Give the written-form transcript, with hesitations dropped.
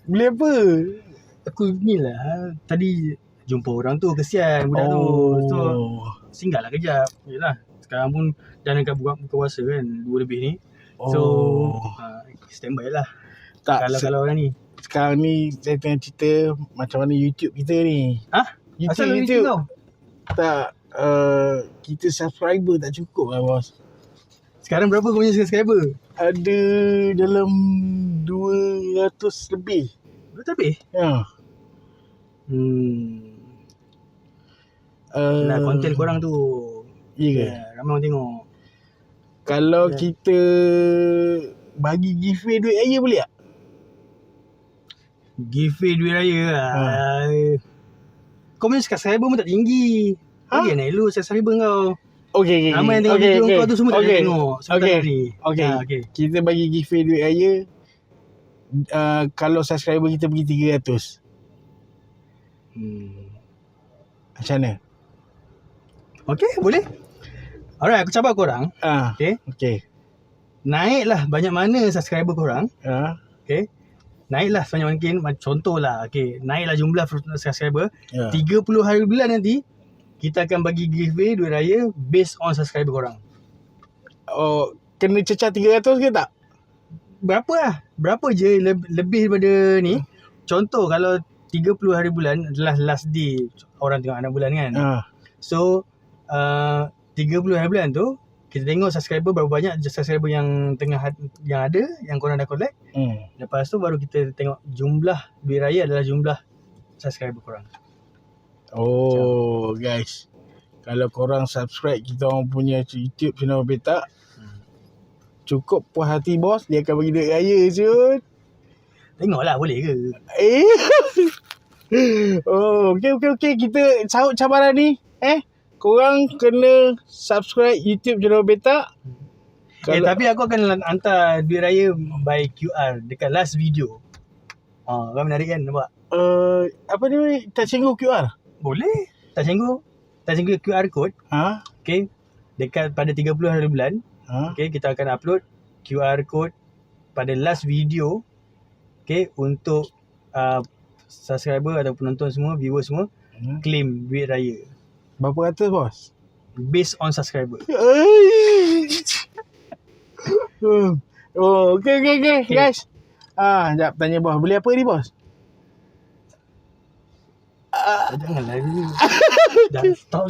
Beli apa? Aku ni lah tadi jumpa orang tu, kesian budak tu. So singgah lah kejap. Yelah, sekarang pun dah dekat buka puasa kan, 2 lebih ni. So standby lah. Tak, Kalau orang ni. sekarang ni saya tengah cerita macam mana YouTube kita ni. Asal YouTube kau? Tak, kita subscriber tak cukup lah bos. Sekarang berapa kau punya subscriber? Ada dalam 200 lebih. Betul lebih? Ya. Nah, konten korang tu. Ya ke? Ramai orang tengok. Kalau kita bagi giveaway duit raya boleh tak? Giveaway duit raya lah. Kau punya subscriber pun tak tinggi. Lagi naik lu subscriber kau. Okay. Ramai yang tengok video kau tu semua tak boleh tengok. Okay. Kita bagi giveaway duit raya. Kalau subscriber kita pergi 300. Macam mana? Okay, boleh. Alright, aku cabar korang. Okay. Naiklah banyak mana subscriber korang. Okay. Naiklah sebanyak mungkin. Contohlah, okay, naiklah jumlah subscriber. 30 hari bulan nanti, kita akan bagi giveaway duit raya based on subscriber korang. Kena cecah 300 ke tak? Berapa lah? Berapa je lebih daripada ni. Contoh kalau 30 hari bulan adalah last day orang tengok anak bulan kan. So 30 hari bulan tu kita tengok subscriber berapa banyak subscriber yang yang ada, yang korang dah collect. Lepas tu baru kita tengok jumlah duit raya adalah jumlah subscriber korang. Guys, kalau korang subscribe kita orang punya YouTube channel Petak, cukup puas hati bos, dia akan bagi duit raya je. Tengoklah boleh ke? Okay. Kita sahut cabaran ni. Korang kena subscribe YouTube channel Petak. Tapi aku akan hantar duit raya by QR dekat last video. Kan menarik kan, nampak? Apa ni, tak singgung QR? Boleh. Tak singgung QR code. Okay. Dekat pada 30 hari bulan. Okay, kita akan upload QR code pada last video. Okay, untuk subscriber atau penonton semua, viewer semua, claim duit raya. Berapa ratus bos? Based on subscriber. Okay, guys. Sekejap tanya bos, beli apa ni bos? Janganlah. Stop.